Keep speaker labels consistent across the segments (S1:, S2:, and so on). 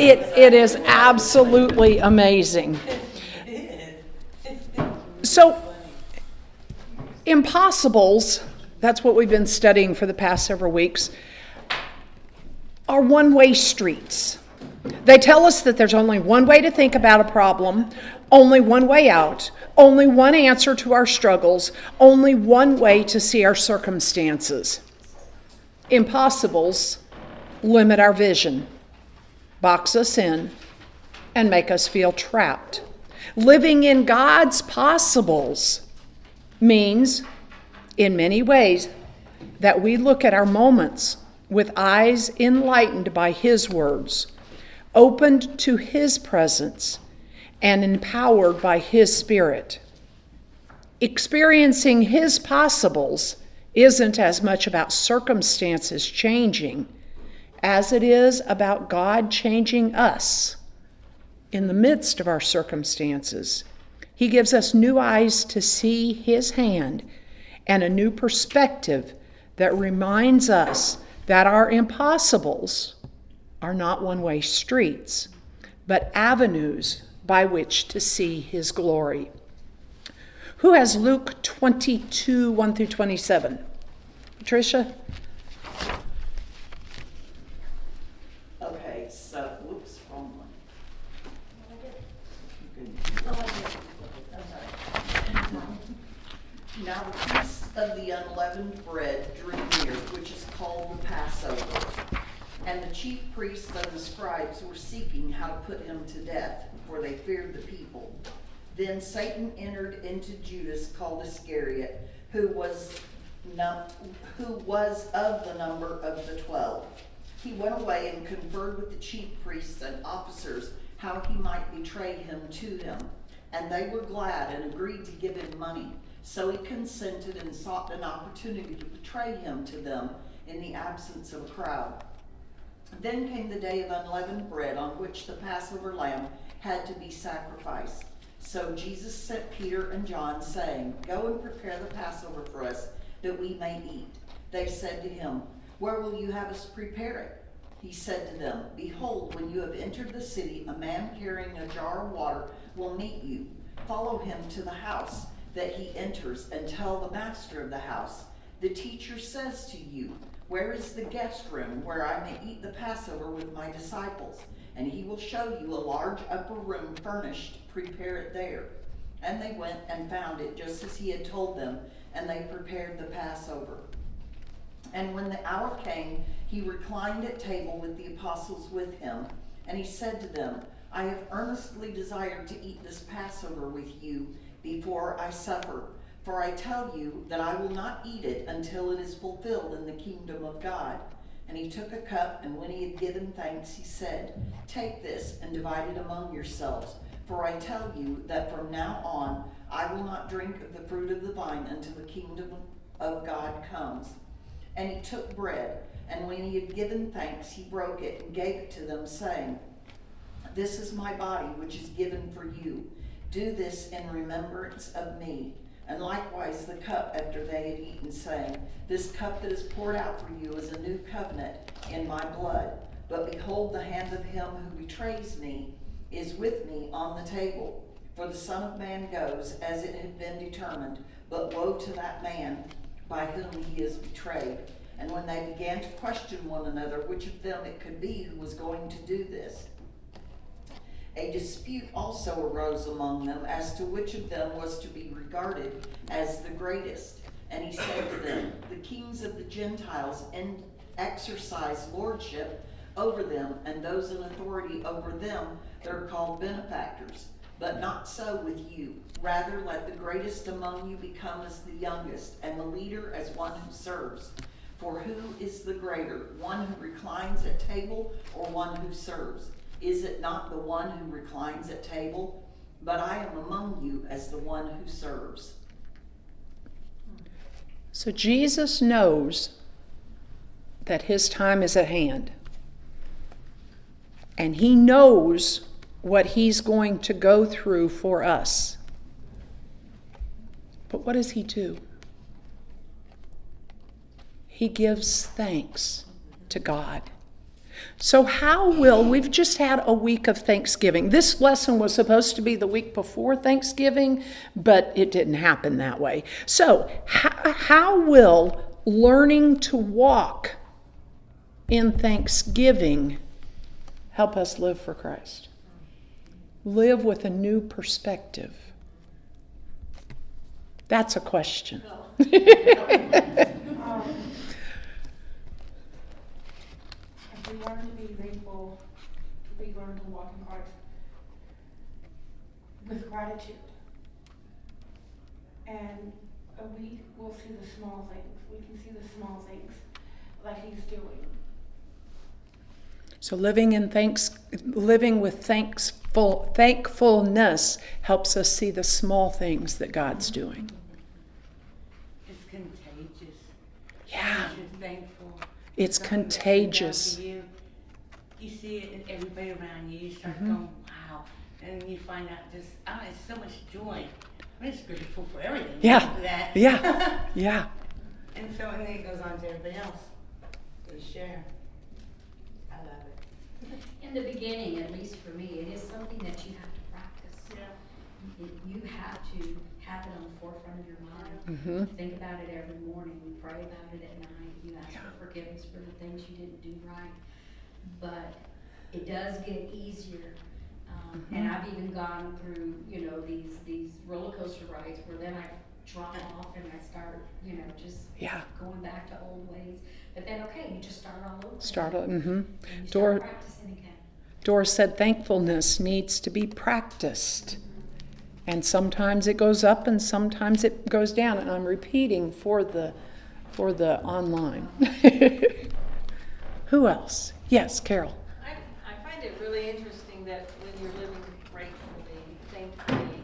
S1: It is absolutely amazing. So, impossibles, that's what we've been studying for the past several weeks, are one-way streets. They tell us that there's only one way to think about a problem, only one way out, only one answer to our struggles, only one way to see our circumstances. Impossibles limit our vision, box us in, and make us feel trapped. Living in God's possibles means, in many ways, that we look at our moments with eyes enlightened by His words, opened to His presence, and empowered by His Spirit. Experiencing His possibles isn't as much about circumstances changing as it is about God changing us in the midst of our circumstances. He gives us new eyes to see His hand and a new perspective that reminds us that our impossibles are not one-way streets, but avenues by which to see His glory. Who has Luke 22, 1 through 27? Patricia?
S2: Okay, so, whoops, wrong one. Now the feast of the unleavened bread drew near, which is called the Passover. And the chief priests and the scribes were seeking how to put him to death, for they feared the people. Then Satan entered into Judas, called Iscariot, who was of the number of the 12. He went away and conferred with the chief priests and officers how he might betray him to them. And they were glad and agreed to give him money. So he consented and sought an opportunity to betray him to them in the absence of a crowd. Then came the day of unleavened bread, on which the Passover lamb had to be sacrificed. So Jesus sent Peter and John, saying, "Go and prepare the Passover for us, that we may eat." They said to him, "Where will you have us prepare it?" He said to them, "Behold, when you have entered the city, a man carrying a jar of water will meet you. Follow him to the house that he enters, and tell the master of the house, 'The teacher says to you, where is the guest room where I may eat the Passover with my disciples? And he will show you a large upper room furnished. Prepare it there.' And they went and found it just as he had told them, and they prepared the Passover. And when the hour came, he reclined at table with the apostles with him. And he said to them, 'I have earnestly desired to eat this Passover with you before I suffer. For I tell you that I will not eat it until it is fulfilled in the kingdom of God.' And he took a cup, and when he had given thanks, he said, 'Take this and divide it among yourselves. For I tell you that from now on I will not drink of the fruit of the vine until the kingdom of God comes.' And he took bread, and when he had given thanks, he broke it and gave it to them, saying, 'This is my body, which is given for you. Do this in remembrance of me.' And likewise the cup after they had eaten, saying, 'This cup that is poured out for you is a new covenant in my blood. But behold, the hand of him who betrays me is with me on the table. For the Son of Man goes as it had been determined, but woe to that man by whom he is betrayed.' And when they began to question one another which of them it could be who was going to do this, a dispute also arose among them as to which of them was to be regarded as the greatest. And he said to them, 'The kings of the Gentiles exercise lordship over them, and those in authority over them, they're called benefactors. But not so with you. Rather, let the greatest among you become as the youngest, and the leader as one who serves. For who is the greater, one who reclines at table or one who serves? Is it not the one who reclines at table? But I am among you as the one who serves.'"
S1: So Jesus knows that his time is at hand. And he knows what he's going to go through for us. But what does he do? He gives thanks to God. So we've just had a week of Thanksgiving. This lesson was supposed to be the week before Thanksgiving, but it didn't happen that way. So how will learning to walk in Thanksgiving help us live for Christ? Live with a new perspective. That's a question.
S3: If we learn to be thankful, we learn to walk in Christ with gratitude. And we will see the small things. We can see the small things that He's doing.
S1: So living with thankfulness helps us see the small things that God's doing.
S4: It's contagious.
S1: Yeah.
S4: Once you're thankful.
S1: It's
S4: Something that
S1: contagious.
S4: God gave you see it in everybody around you. You start going, wow. And you find out just, it's so much joy. I'm just grateful for everything.
S1: Yeah.
S4: For that.
S1: Yeah. Yeah.
S4: And then it goes on to everybody else. They share. I love it.
S5: In the beginning, at least for me, it is something that you have to practice. You have to have it on the forefront of your mind.
S1: Mm-hmm.
S5: Think about it every morning. You pray about it at night. You ask for forgiveness for the things you didn't do right. But it does get easier. And I've even gone through, these roller coaster rides where then I drop off and I start, just going back to old ways. But then, you just start all over. And you start practicing again.
S1: Doris said thankfulness needs to be practiced. And sometimes it goes up and sometimes it goes down. And I'm repeating for the online. Who else? Yes, Carol.
S6: I find it really interesting that when you're living gratefully, thankfully,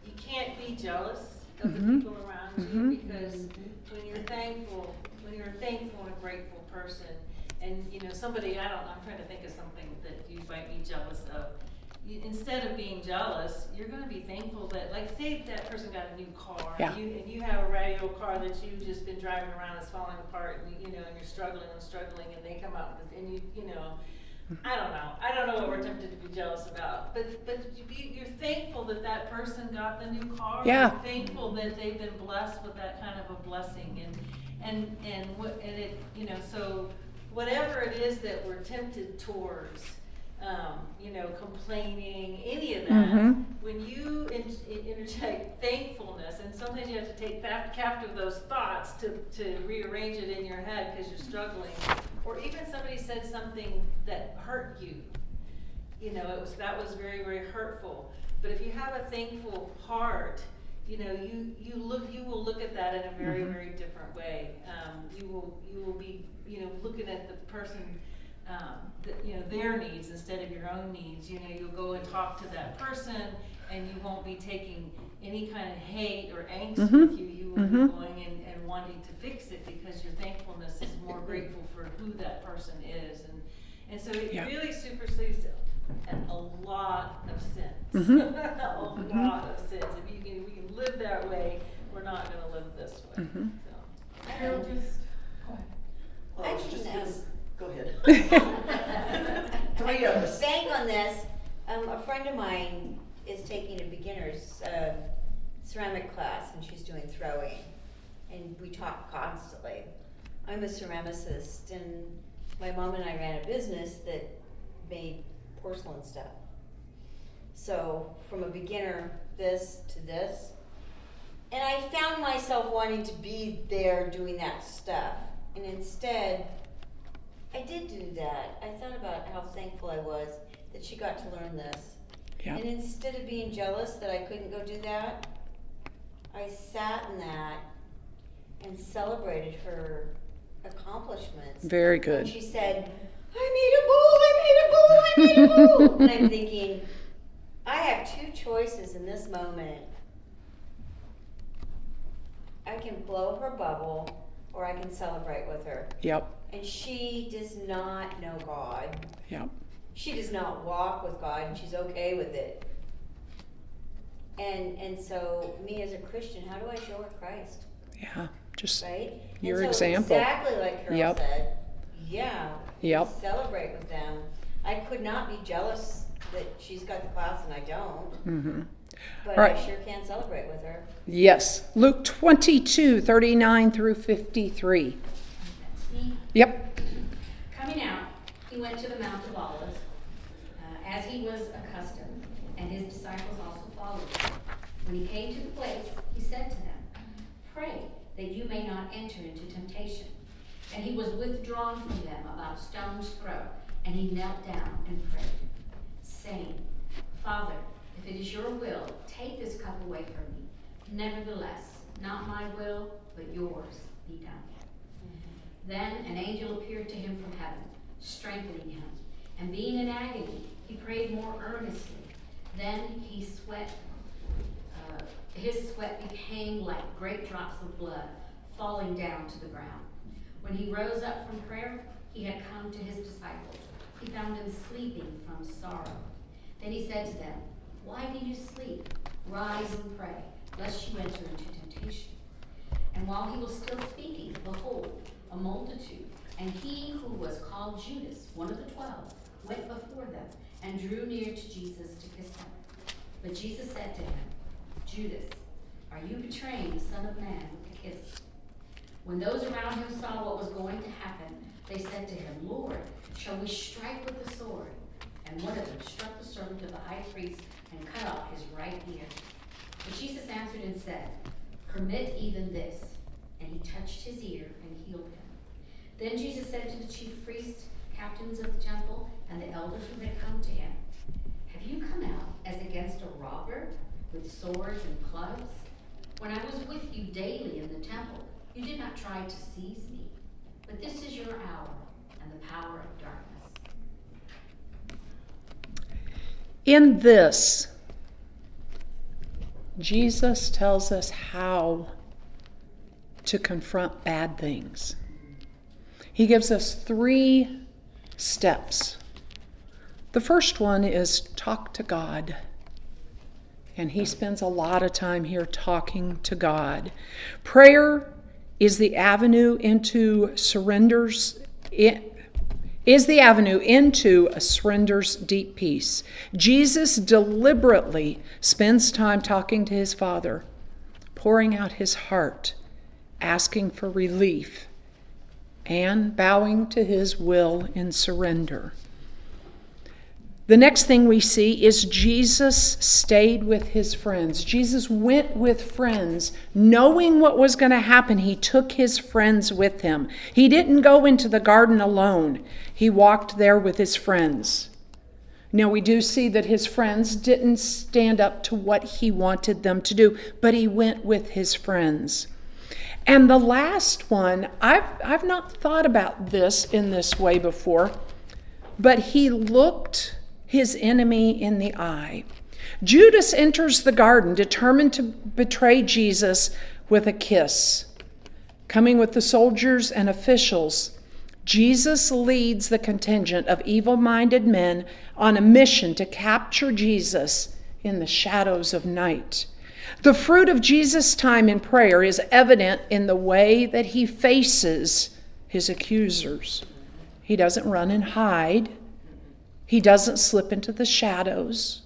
S6: you can't be jealous of the people around you, because when you're thankful and a grateful person, and somebody, I'm trying to think of something that you might be jealous of. Instead of being jealous, you're going to be thankful that, like, say that person got a new car, and you have a radio car that you've just been driving around, it's falling apart, and and you're struggling, and they come out with, and I don't know what we're tempted to be jealous about, but you're thankful that person got the new car.
S1: Yeah.
S6: You're thankful that they've been blessed with that kind of a blessing, and it, so whatever it is that we're tempted towards, complaining, any of that, when you interject thankfulness, and sometimes you have to take captive those thoughts to rearrange it in your head because you're struggling, or even somebody said something that hurt you, that was very, very hurtful. But if you have a thankful heart, you will look at that in a very, very different way. You will be, looking at the person, their needs instead of your own needs. You'll go and talk to that person, and you won't be taking any kind of hate or angst with you. You will be going and wanting to fix it because your thankfulness is more grateful for who that person is, and so it really supersedes a lot of sins. A lot of sins. If we can live that way, we're not going to live this way. So.
S3: Carol, just go ahead.
S2: Go ahead. Three of us.
S7: Staying on this, a friend of mine is taking a beginner's ceramic class, and she's doing throwing, and we talk constantly. I'm a ceramicist, and my mom and I ran a business that made porcelain stuff. So from a beginner this to this, and I found myself wanting to be there doing that stuff, and instead I did do that. I thought about how thankful I was that she got to learn this. And instead of being jealous that I couldn't go do that, I sat in that and celebrated her accomplishments.
S1: Very good.
S7: And she said, I made a bowl. And I'm thinking, I have two choices in this moment. I can blow her bubble, or I can celebrate with her.
S1: Yep.
S7: And she does not know God.
S1: Yep.
S7: She does not walk with God, and she's okay with it. And so, me as a Christian, how do I show her Christ?
S1: Yeah. Just
S7: Right?
S1: your
S7: and so
S1: example.
S7: Exactly like Carol said, Yeah.
S1: Yep.
S7: Celebrate with them. I could not be jealous that she's got the class and I don't. But
S1: All right.
S7: I sure can celebrate with her.
S1: Yes. Luke 22:39 through 53.
S5: That's me.
S1: Yep.
S5: Coming out, he went to the Mount of Olives, as he was accustomed, and his disciples also followed him. When he came to the place, he said to them, "Pray that you may not enter into temptation." And he was withdrawn from them about a stone's throw, and he knelt down and prayed, saying, "Father, if it is your will, take this cup away from me. Nevertheless, not my will, but yours be done." Then an angel appeared to him from heaven, strengthening him. And being in agony, he prayed more earnestly. Then his sweat became like great drops of blood falling down to the ground. When he rose up from prayer, he had come to his disciples. He found them sleeping from sorrow. Then he said to them, "Why do you sleep? Rise and pray, lest you enter into temptation." And while he was still speaking, behold, a multitude, and he who was called Judas, one of the 12, went before them and drew near to Jesus to kiss him. But Jesus said to him, "Judas, are you betraying the Son of Man with a kiss?" When those around him saw what was going to happen, they said to him, "Lord, shall we strike with the sword?" And one of them struck the servant of the high priest and cut off his right ear. But Jesus answered and said, "Permit even this." And he touched his ear and healed him. Then Jesus said to the chief priests, captains of the temple, and the elders who had come to him, "Have you come out as against a robber with swords and clubs? When I was with you daily in the temple, you did not try to seize me. But this is your hour and the power of darkness."
S1: In this, Jesus tells us how to confront bad things. He gives us 3 steps. The first one is talk to God. And he spends a lot of time here talking to God. Prayer is the avenue into surrender's deep peace. Jesus deliberately spends time talking to his Father, pouring out his heart, asking for relief, and bowing to his will in surrender. The next thing we see is Jesus stayed with his friends. Jesus went with friends. Knowing what was going to happen, he took his friends with him. He didn't go into the garden alone. He walked there with his friends. Now, we do see that his friends didn't stand up to what he wanted them to do, but he went with his friends. And the last one, I've not thought about this in this way before, but he looked his enemy in the eye. Judas enters the garden determined to betray Jesus with a kiss. Coming with the soldiers and officials, Jesus leads the contingent of evil-minded men on a mission to capture Jesus in the shadows of night. The fruit of Jesus' time in prayer is evident in the way that he faces his accusers. He doesn't run and hide. He doesn't slip into the shadows.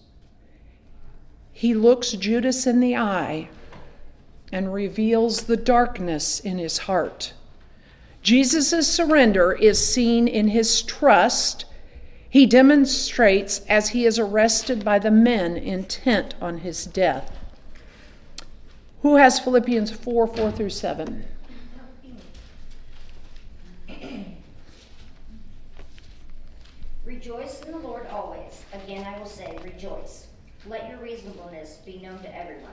S1: He looks Judas in the eye and reveals the darkness in his heart. Jesus' surrender is seen in his trust. He demonstrates as he is arrested by the men intent on his death. Who has Philippians 4 through 7?
S8: Rejoice in the Lord always. Again, I will say, rejoice. Let your reasonableness be known to everyone.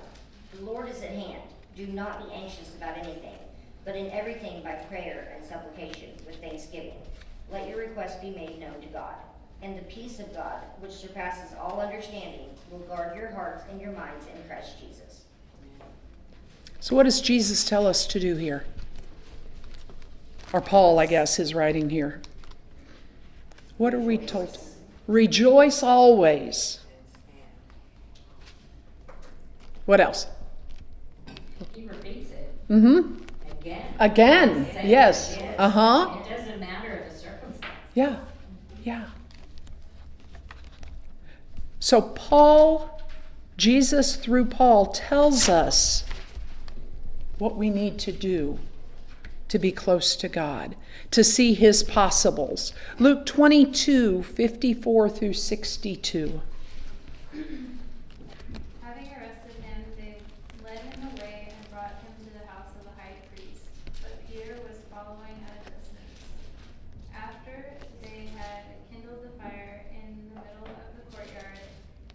S8: The Lord is at hand. Do not be anxious about anything, but in everything by prayer and supplication with thanksgiving. Let your requests be made known to God. And the peace of God, which surpasses all understanding, will guard your hearts and your minds in Christ Jesus.
S1: So what does Jesus tell us to do here? Or Paul, I guess, is writing here. What are we told? Rejoice always. What else?
S5: He repeats it
S1: Mm-hmm.
S5: again.
S1: Again.
S5: Say it
S1: Yes.
S5: again.
S1: Uh-huh.
S5: It doesn't matter the circumstance.
S1: Yeah, yeah. So Jesus through Paul tells us what we need to do to be close to God, to see his possibles. Luke 22:54 through 62.
S9: Having arrested him, they led him away and brought him to the house of the high priest. But Peter was following at a distance. After they had kindled the fire in the middle of the courtyard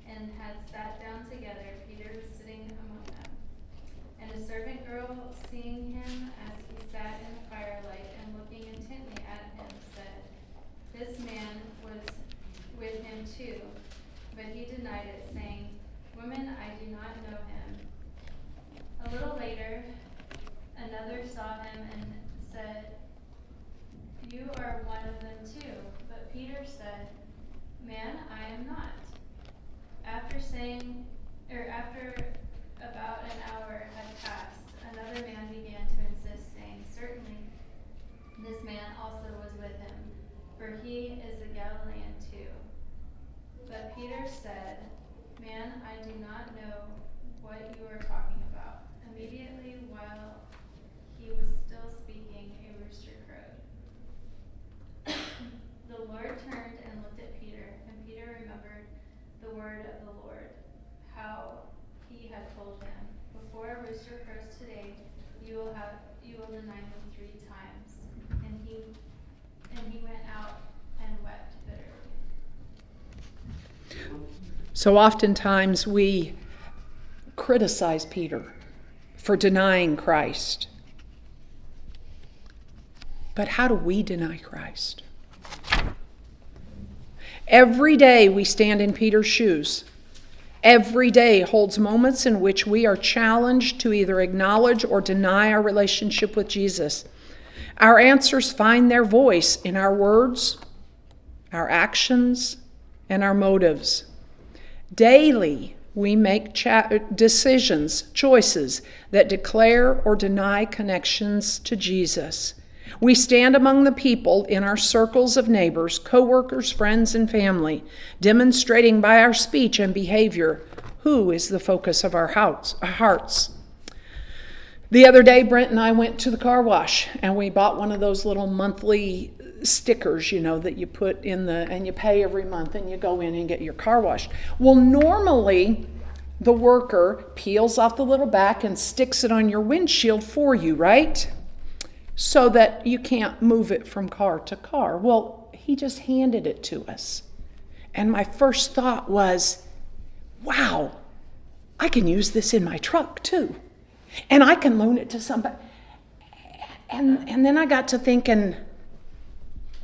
S9: and had sat down together, Peter was sitting among them. And a servant girl, seeing him as he sat in the firelight and looking intently at him, said, "This man was with him too." But he denied it, saying, "Woman, I do not know him." A little later, another saw him and said, "You are one of them too." But Peter said, "Man, I am not." After about an hour had passed, another man began to insist, saying, "Certainly, this man also was with him, for he is a Galilean too." But Peter said, "Man, I do not know what you are talking about." Immediately, while he was still speaking, a rooster crowed. The Lord turned and looked at Peter, and Peter remembered the word of the Lord, how he had told him, "Before a rooster crows today, you will deny him 3 times." And he went out and wept bitterly.
S1: So oftentimes we criticize Peter for denying Christ. But how do we deny Christ? Every day we stand in Peter's shoes. Every day holds moments in which we are challenged to either acknowledge or deny our relationship with Jesus. Our answers find their voice in our words, our actions, and our motives. Daily, we make decisions, choices that declare or deny connections to Jesus. We stand among the people in our circles of neighbors, co-workers, friends, and family, demonstrating by our speech and behavior who is the focus of our hearts. The other day, Brent and I went to the car wash, and we bought one of those little monthly stickers, that you put in and you pay every month, and you go in and get your car washed. Well, normally, the worker peels off the little back and sticks it on your windshield for you, right? So that you can't move it from car to car. Well, he just handed it to us. And my first thought was, wow, I can use this in my truck too. And I can loan it to somebody. And then I got to thinking,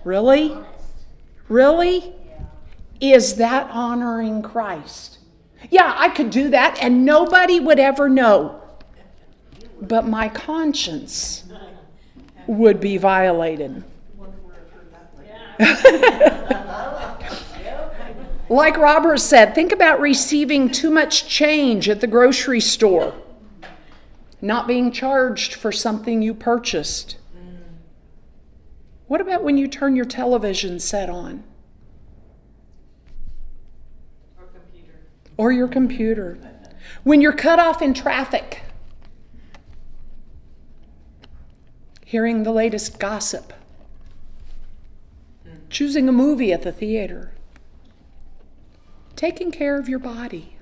S1: really? Really? Is that honoring Christ? Yeah, I could do that and nobody would ever know. But my conscience would be violated. Like Robert said, think about receiving too much change at the grocery store, not being charged for something you purchased. What about when you turn your television set on? Or your computer. When you're cut off in traffic. Hearing the latest gossip, choosing a movie at the theater, taking care of your body,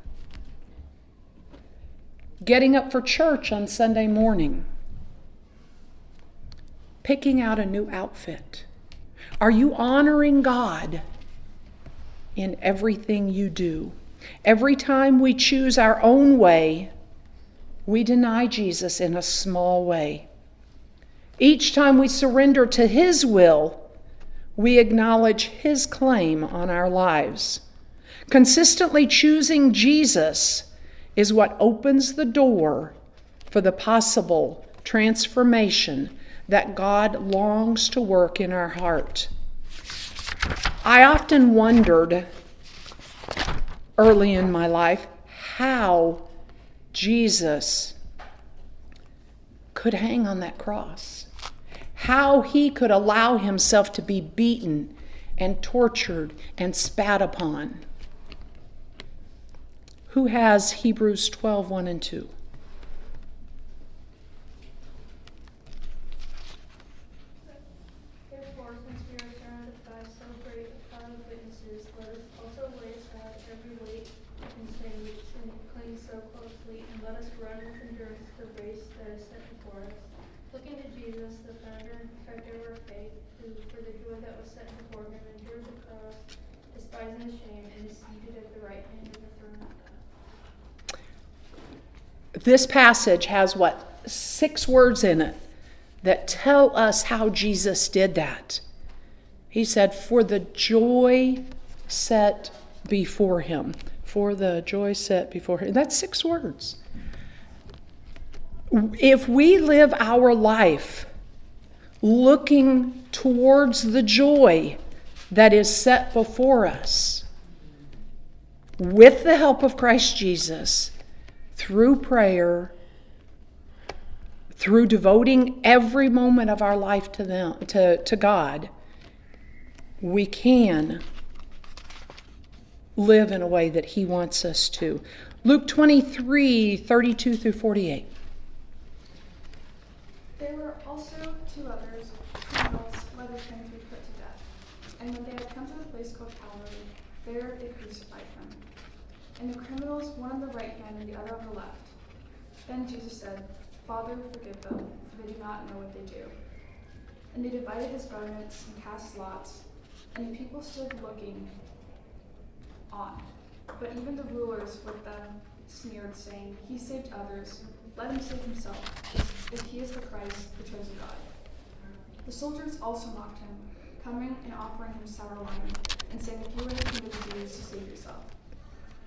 S1: getting up for church on Sunday morning, picking out a new outfit. Are you honoring God in everything you do? Every time we choose our own way, we deny Jesus in a small way. Each time we surrender to His will, we acknowledge His claim on our lives. Consistently choosing Jesus is what opens the door for the possible transformation that God longs to work in our heart. I often wondered early in my life how Jesus could hang on that cross. How He could allow Himself to be beaten and tortured and spat upon. Who has Hebrews 12, 1 and 2?
S9: Therefore, since we are surrounded by so great a cloud of witnesses, let us also lay aside every weight and sin which clings so closely, and let us run with endurance the race that is set before us, looking to Jesus, the founder and perfecter of our faith, who, for the joy that was set before him, endured the cross, despising the shame, and is seated at the right hand of the throne of God.
S1: This passage has 6 words in it that tell us how Jesus did that. He said, for the joy set before him. For the joy set before him. That's 6 words. If we live our life looking towards the joy that is set before us, with the help of Christ Jesus, through prayer, through devoting every moment of our life to God, we can live in a way that he wants us to. Luke 23, 32 through 48.
S10: There were also 2 others, criminals, whether him to be put to death. And when they had come to the place called Calvary, there they crucified him. And the criminals, one on the right hand and the other on the left. Then Jesus said, Father, forgive them, for they do not know what they do. And they divided his garments and cast lots, and the people stood looking on. But even the rulers with them sneered, saying, He saved others, let him save himself, if he is the Christ, the chosen God. The soldiers also mocked him, coming and offering him sour wine, and saying, If you are the king of the Jews, save yourself.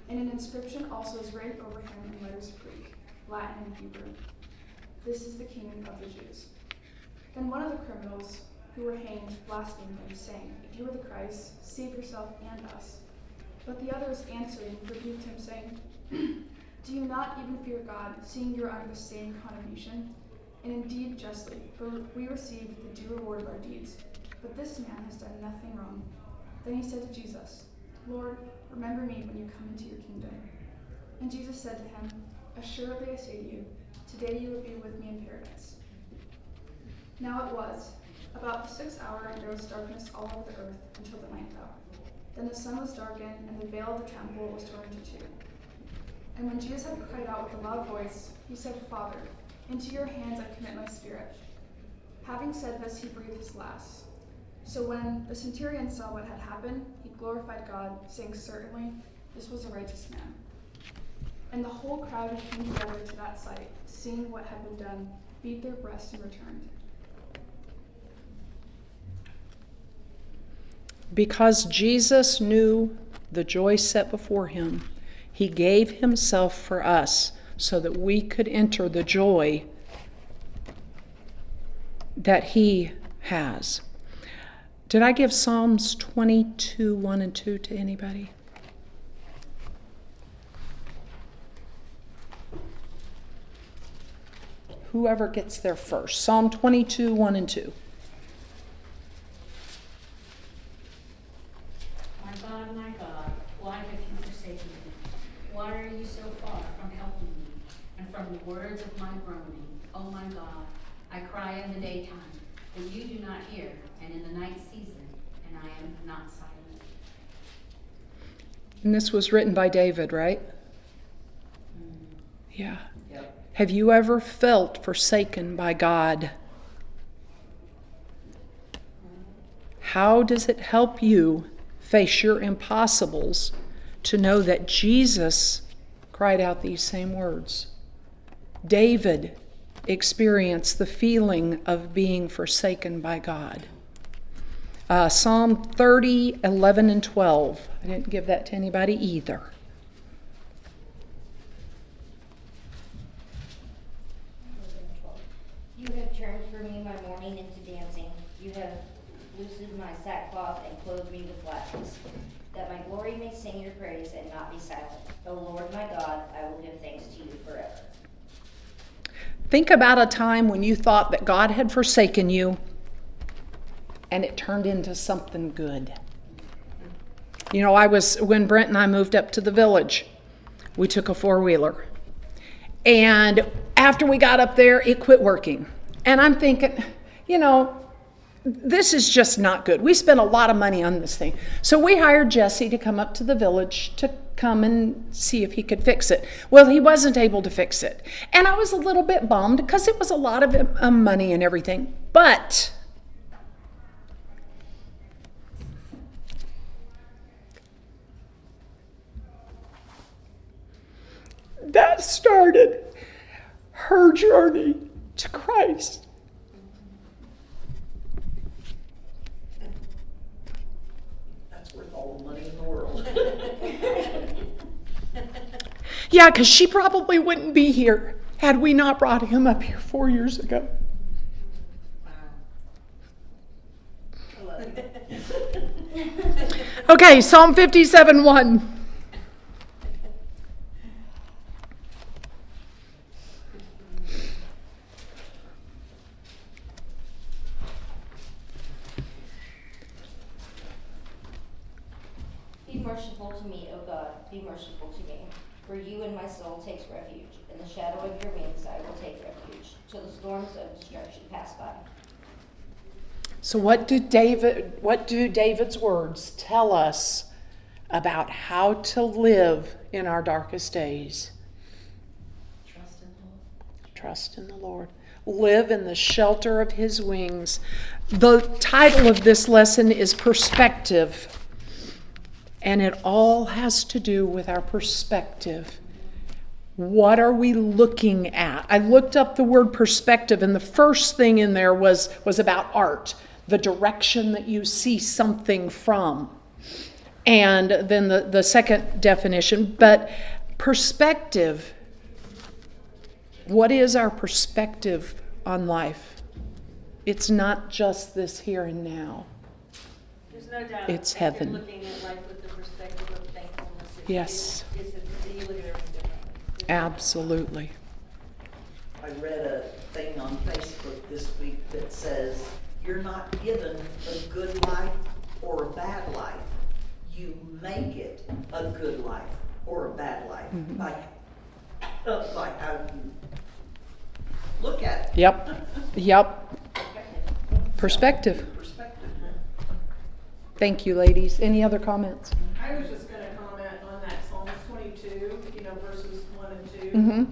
S10: And an inscription also is written over him in letters of Greek, Latin, and Hebrew. This is the King of the Jews. Then one of the criminals who were hanged blasphemed him, saying, If you are the Christ, save yourself and us. But the others answered and rebuked him, saying, Do you not even fear God, seeing you are under the same condemnation? And indeed justly, for we receive the due reward of our deeds. But this man has done nothing wrong. Then he said to Jesus, Lord, remember me when you come into your kingdom. And Jesus said to him, Assuredly I say to you, today you will be with me in paradise. Now it was about the 6th hour, and there was darkness all over the earth until the 9th hour. Then the sun was darkened, and the veil of the temple was torn into 2. And when Jesus had cried out with a loud voice, he said, Father, into your hands I commit my spirit. Having said this, he breathed his last. So when the centurion saw what had happened, he glorified God, saying, Certainly, this was a righteous man. And the whole crowd who came together to that sight, seeing what had been done, beat their breasts and returned.
S1: Because Jesus knew the joy set before him, he gave himself for us so that we could enter the joy that he has. Did I give Psalms 22, 1 and 2 to anybody? Whoever gets there first. Psalm 22, 1 and 2.
S5: My God, why have you forsaken me? Why are you so far from helping me? And from the words of my groaning, oh my God, I cry in the daytime, but you do not hear, and in the night season, and I am not silent.
S1: And this was written by David, right? Yeah.
S2: Yep.
S1: Have you ever felt forsaken by God? How does it help you face your impossibles to know that Jesus cried out these same words? David experienced the feeling of being forsaken by God. Psalm 30, 11 and 12. I didn't give that to anybody either.
S8: You have turned for me my mourning into dancing. You have loosened my sackcloth and clothed me with gladness, that my glory may sing your praise and not be silent. O Lord my God, I will give thanks to you forever.
S1: Think about a time when you thought that God had forsaken you and it turned into something good. You know, when Brent and I moved up to the village, we took a four-wheeler. And after we got up there, it quit working. And I'm thinking, you know, this is just not good. We spent a lot of money on this thing. So we hired Jesse to come up to the village to come and see if he could fix it. Well, he wasn't able to fix it. And I was a little bit bummed because it was a lot of money and everything. But that started her journey to Christ.
S2: That's worth all the money in the world.
S1: Yeah, because she probably wouldn't be here had we not brought him up here 4 years ago.
S2: I love you.
S1: Okay, Psalm 57:1.
S8: Be merciful to me, O God, be merciful to me. For you and my soul takes refuge. In the shadow of your wings I will take refuge, till the storms of destruction pass by.
S1: So what do David's words tell us about how to live in our darkest days? Trust in the Lord. Live in the shelter of his wings. The title of this lesson is Perspective. And it all has to do with our perspective. What are we looking at? I looked up the word perspective, and the first thing in there was about art, the direction that you see something from. And then the second definition, but perspective, what is our perspective on life? It's not just this here and now.
S6: There's no doubt.
S1: It's
S6: that
S1: heaven.
S6: You're looking at life with the perspective of thankfulness.
S1: Yes.
S6: You look at everything differently.
S1: Absolutely.
S2: I read a thing on Facebook this week that says, you're not given a good life or a bad life. You make it a good life or a bad life by how you look at it.
S1: Yep. Perspective.
S2: Perspective.
S1: Thank you, ladies. Any other comments?
S11: I was just gonna comment on that Psalms 22, verses 1 and 2.
S1: Mm-hmm.